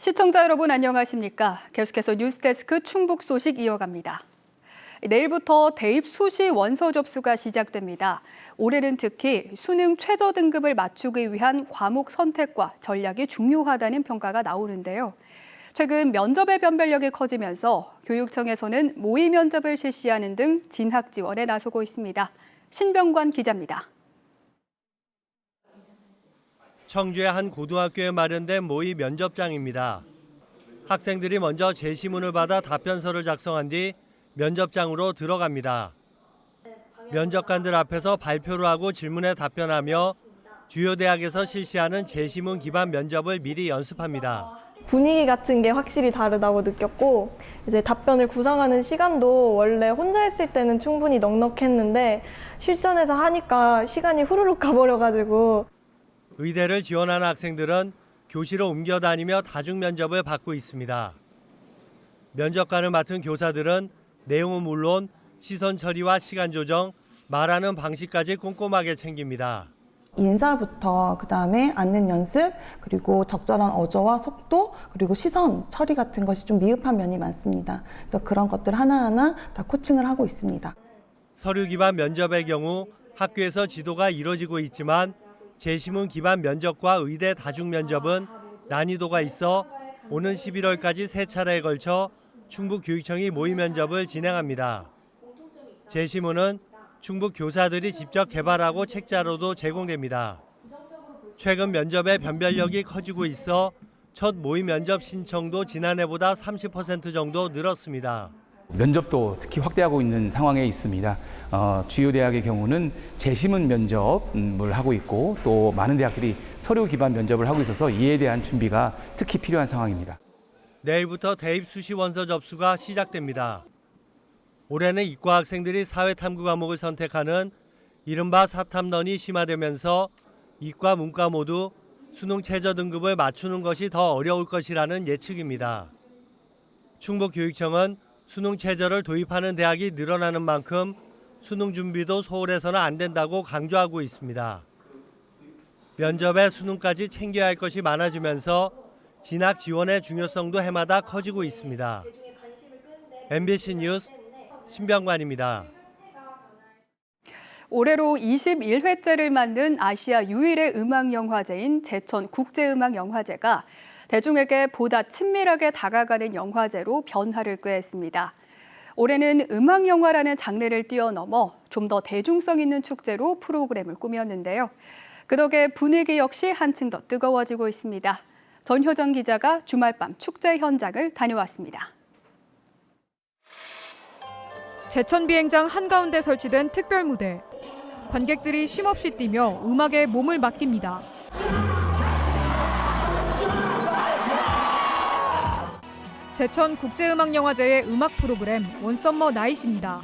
시청자 여러분 안녕하십니까? 계속해서 뉴스데스크 충북 소식 이어갑니다. 내일부터 대입 수시 원서 접수가 시작됩니다. 올해는 특히 수능 최저 등급을 맞추기 위한 과목 선택과 전략이 중요하다는 평가가 나오는데요. 최근 면접의 변별력이 커지면서 교육청에서는 모의 면접을 실시하는 등 진학 지원에 나서고 있습니다. 신병관 기자입니다. 청주의 한 고등학교에 마련된 모의 면접장입니다. 학생들이 먼저 제시문을 받아 답변서를 작성한 뒤 면접장으로 들어갑니다. 면접관들 앞에서 발표를 하고 질문에 답변하며 주요 대학에서 실시하는 제시문 기반 면접을 미리 연습합니다. 분위기 같은 게 확실히 다르다고 느꼈고, 이제 답변을 구상하는 시간도 원래 혼자 했을 때는 충분히 넉넉했는데 실전에서 하니까 시간이 후루룩 가버려가지고. 의대를 지원하는 학생들은 교실을 옮겨 다니며 다중 면접을 받고 있습니다. 면접관을 맡은 교사들은 내용은 물론 시선 처리와 시간 조정, 말하는 방식까지 꼼꼼하게 챙깁니다. 인사부터 그다음에 앉는 연습, 그리고 적절한 어조와 속도, 그리고 시선 처리 같은 것이 좀 미흡한 면이 많습니다. 그래서 그런 것들 하나하나 다 코칭을 하고 있습니다. 서류 기반 면접의 경우 학교에서 지도가 이뤄지고 있지만 제시문 기반 면접과 의대 다중 면접은 난이도가 있어 오는 11월까지 3차례에 걸쳐 충북교육청이 모의 면접을 진행합니다. 제시문은 충북 교사들이 직접 개발하고 책자로도 제공됩니다. 최근 면접의 변별력이 커지고 있어 첫 모의 면접 신청도 지난해보다 30% 정도 늘었습니다. 면접도 특히 확대하고 있는 상황에 있습니다. 주요 대학의 경우는 제시문 면접을 하고 있고 또 많은 대학들이 서류 기반 면접을 하고 있어서 이에 대한 준비가 특히 필요한 상황입니다. 내일부터 대입 수시 원서 접수가 시작됩니다. 올해는 이과 학생들이 사회탐구 과목을 선택하는 이른바 사탐런이 심화되면서 이과, 문과 모두 수능 최저 등급을 맞추는 것이 더 어려울 것이라는 예측입니다. 충북교육청은 수능 최저를 도입하는 대학이 늘어나는 만큼 수능 준비도 소홀해서는 안 된다고 강조하고 있습니다. 면접에 수능까지 챙겨야 할 것이 많아지면서 진학 지원의 중요성도 해마다 커지고 있습니다. MBC 뉴스 신병관입니다. 올해로 21회째를 맞는 아시아 유일의 음악영화제인 제천국제음악영화제가 대중에게 보다 친밀하게 다가가는 영화제로 변화를 꾀했습니다. 올해는 음악영화라는 장르를 뛰어넘어 좀 더 대중성 있는 축제로 프로그램을 꾸몄는데요. 그 덕에 분위기 역시 한층 더 뜨거워지고 있습니다. 전효정 기자가 주말밤 축제 현장을 다녀왔습니다. 제천 비행장 한가운데 설치된 특별 무대. 관객들이 쉼없이 뛰며 음악에 몸을 맡깁니다. 제천 국제음악영화제의 음악 프로그램 원썸머 나잇입니다.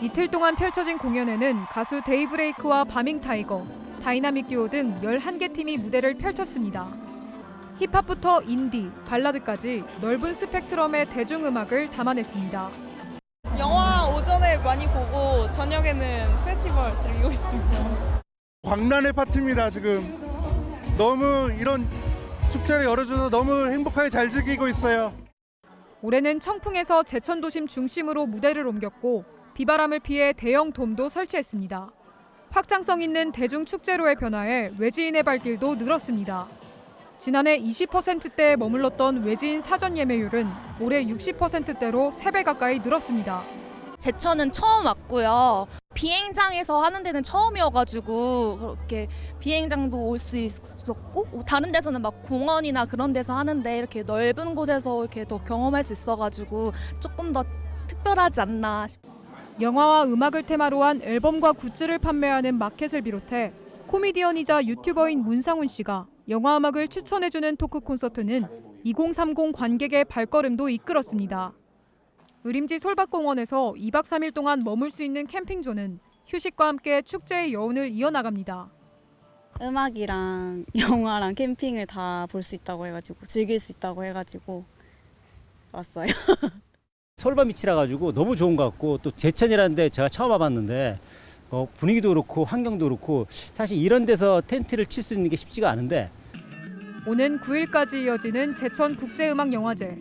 이틀 동안 펼쳐진 공연에는 가수 데이브레이크와 바밍타이거, 다이나믹 듀오 등 11개 팀이 무대를 펼쳤습니다. 힙합부터 인디, 발라드까지 넓은 스펙트럼의 대중음악을 담아냈습니다. 영화 오전에 많이 보고 저녁에는 페스티벌 즐기고 있습니다. 광란의 파티입니다. 지금 너무 이런 축제를 열어줘서 너무 행복하게 잘 즐기고 있어요. 올해는 청풍에서 제천 도심 중심으로 무대를 옮겼고 비바람을 피해 대형 돔도 설치했습니다. 확장성 있는 대중 축제로의 변화에 외지인의 발길도 늘었습니다. 지난해 20%대에 머물렀던 외지인 사전 예매율은 올해 60%대로 3배 가까이 늘었습니다. 제천은 처음 왔고요. 비행장에서 하는 데는 처음이어가지고 그렇게 비행장도 올 수 있었고 다른 데서는 막 공원이나 그런 데서 하는데 이렇게 넓은 곳에서 이렇게 더 경험할 수 있어가지고 조금 더 특별하지 않나 싶어요. 영화와 음악을 테마로 한 앨범과 굿즈를 판매하는 마켓을 비롯해 코미디언이자 유튜버인 문상훈 씨가 영화 음악을 추천해주는 토크 콘서트는 2030 관객의 발걸음도 이끌었습니다. 의림지 솔밭공원에서 2박 3일 동안 머물 수 있는 캠핑존은 휴식과 함께 축제의 여운을 이어나갑니다. 음악이랑 영화랑 캠핑을 다 볼 수 있다고 해가지고 즐길 수 있다고 해가지고 왔어요. 솔밭 밑이라 가지고 너무 좋은 것 같고 또 제천이라는 데 제가 처음 와봤는데 분위기도 그렇고 환경도 그렇고 사실 이런 데서 텐트를 칠 수 있는 게 쉽지가 않은데 오는 9일까지 이어지는 제천국제음악영화제.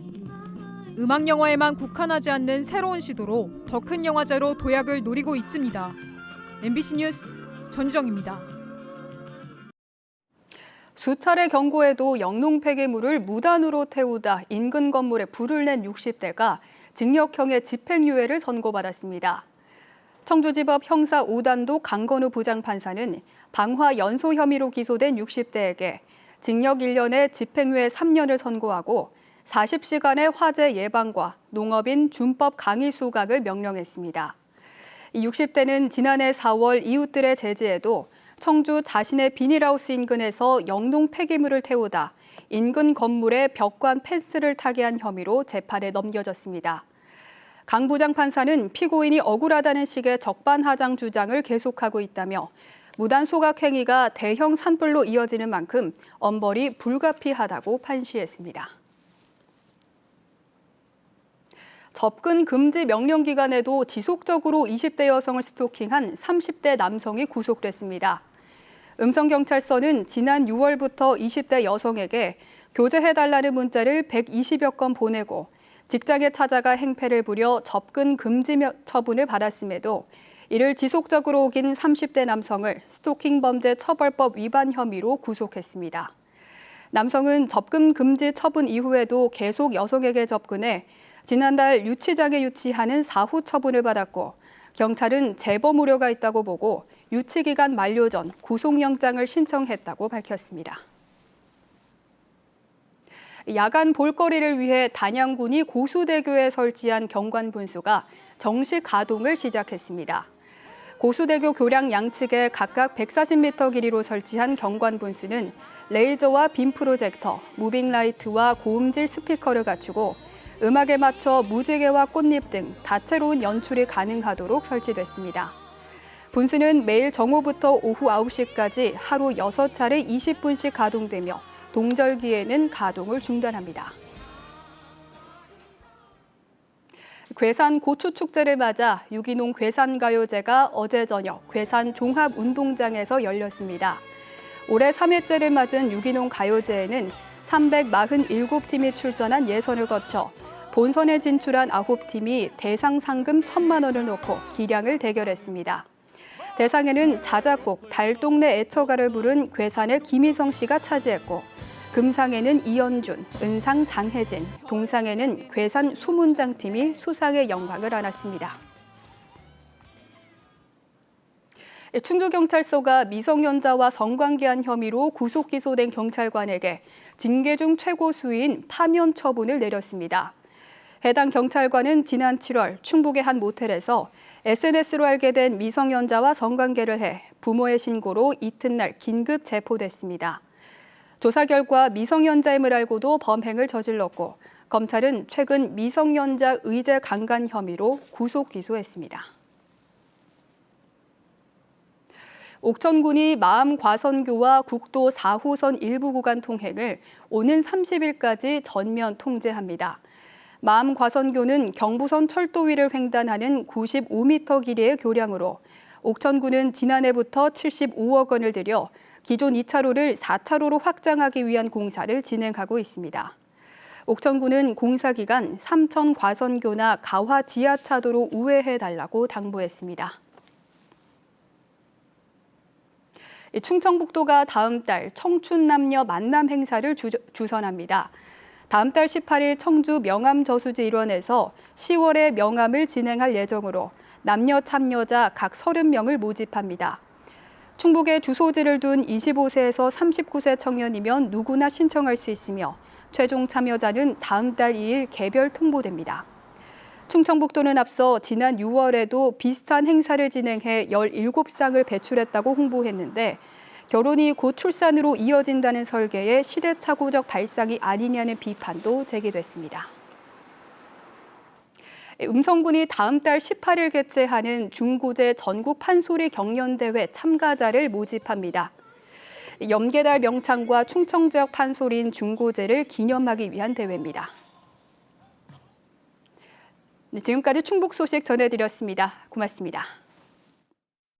음악영화에만 국한하지 않는 새로운 시도로 더 큰 영화제로 도약을 노리고 있습니다. MBC 뉴스 전주정입니다. 수차례 경고에도 영농 폐기물을 무단으로 태우다 인근 건물에 불을 낸 60대가 징역형의 집행유예를 선고받았습니다. 청주지법 형사 5단도 강건우 부장판사는 방화 연소 혐의로 기소된 60대에게 징역 1년에 집행유예 3년을 선고하고 40시간의 화재 예방과 농업인 준법 강의 수각을 명령했습니다. 이 60대는 지난해 4월 이웃들의 제지에도 청주 자신의 비닐하우스 인근에서 영농 폐기물을 태우다 인근 건물에 벽관 펜스를 타게 한 혐의로 재판에 넘겨졌습니다. 강 부장판사는 피고인이 억울하다는 식의 적반하장 주장을 계속하고 있다며 무단 소각 행위가 대형 산불로 이어지는 만큼 엄벌이 불가피하다고 판시했습니다. 접근 금지 명령 기간에도 지속적으로 20대 여성을 스토킹한 30대 남성이 구속됐습니다. 음성경찰서는 지난 6월부터 20대 여성에게 교제해달라는 문자를 120여 건 보내고 직장에 찾아가 행패를 부려 접근 금지 처분을 받았음에도 이를 지속적으로 어긴 30대 남성을 스토킹 범죄 처벌법 위반 혐의로 구속했습니다. 남성은 접근 금지 처분 이후에도 계속 여성에게 접근해 지난달 유치장에 유치하는 사후 처분을 받았고 경찰은 재범 우려가 있다고 보고 유치기간 만료 전 구속영장을 신청했다고 밝혔습니다. 야간 볼거리를 위해 단양군이 고수대교에 설치한 경관분수가 정식 가동을 시작했습니다. 고수대교 교량 양측에 각각 140m 길이로 설치한 경관분수는 레이저와 빔 프로젝터, 무빙라이트와 고음질 스피커를 갖추고 음악에 맞춰 무지개와 꽃잎 등 다채로운 연출이 가능하도록 설치됐습니다. 분수는 매일 정오부터 오후 9시까지 하루 6차례 20분씩 가동되며 동절기에는 가동을 중단합니다. 괴산 고추축제를 맞아 유기농 괴산가요제가 어제 저녁 괴산 종합운동장에서 열렸습니다. 올해 3회째를 맞은 유기농 가요제에는 347팀이 출전한 예선을 거쳐 본선에 진출한 9팀이 대상 상금 1,000만 원을 놓고 기량을 대결했습니다. 대상에는 자작곡 달동네 애처가를 부른 괴산의 김희성 씨가 차지했고 금상에는 이연준, 은상 장혜진, 동상에는 괴산 수문장팀이 수상의 영광을 안았습니다. 충주경찰서가 미성년자와 성관계한 혐의로 구속 기소된 경찰관에게 징계 중 최고 수위인 파면 처분을 내렸습니다. 해당 경찰관은 지난 7월 충북의 한 모텔에서 SNS로 알게 된 미성년자와 성관계를 해 부모의 신고로 이튿날 긴급 체포됐습니다. 조사 결과 미성년자임을 알고도 범행을 저질렀고 검찰은 최근 미성년자 의제 강간 혐의로 구속 기소했습니다. 옥천군이 마암과선교와 국도 4호선 일부 구간 통행을 오는 30일까지 전면 통제합니다. 마암과선교는 경부선 철도 위를 횡단하는 95m 길이의 교량으로 옥천군은 지난해부터 75억 원을 들여 기존 2차로를 4차로로 확장하기 위한 공사를 진행하고 있습니다. 옥천군은 공사 기간 삼천과선교나 가화 지하차도로 우회해달라고 당부했습니다. 충청북도가 다음 달 청춘 남녀 만남 행사를 주선합니다. 다음 달 18일 청주 명암 저수지 일원에서 10월에 명암을 진행할 예정으로 남녀 참여자 각 30명을 모집합니다. 충북에 주소지를 둔 25세에서 39세 청년이면 누구나 신청할 수 있으며 최종 참여자는 다음 달 2일 개별 통보됩니다. 충청북도는 앞서 지난 6월에도 비슷한 행사를 진행해 17쌍을 배출했다고 홍보했는데 결혼이 곧 출산으로 이어진다는 설계의 시대착오적 발상이 아니냐는 비판도 제기됐습니다. 음성군이 다음 달 18일 개최하는 중고제 전국 판소리 경연대회 참가자를 모집합니다. 염계달 명창과 충청 지역 판소리인 중고제를 기념하기 위한 대회입니다. 지금까지 충북 소식 전해드렸습니다. 고맙습니다.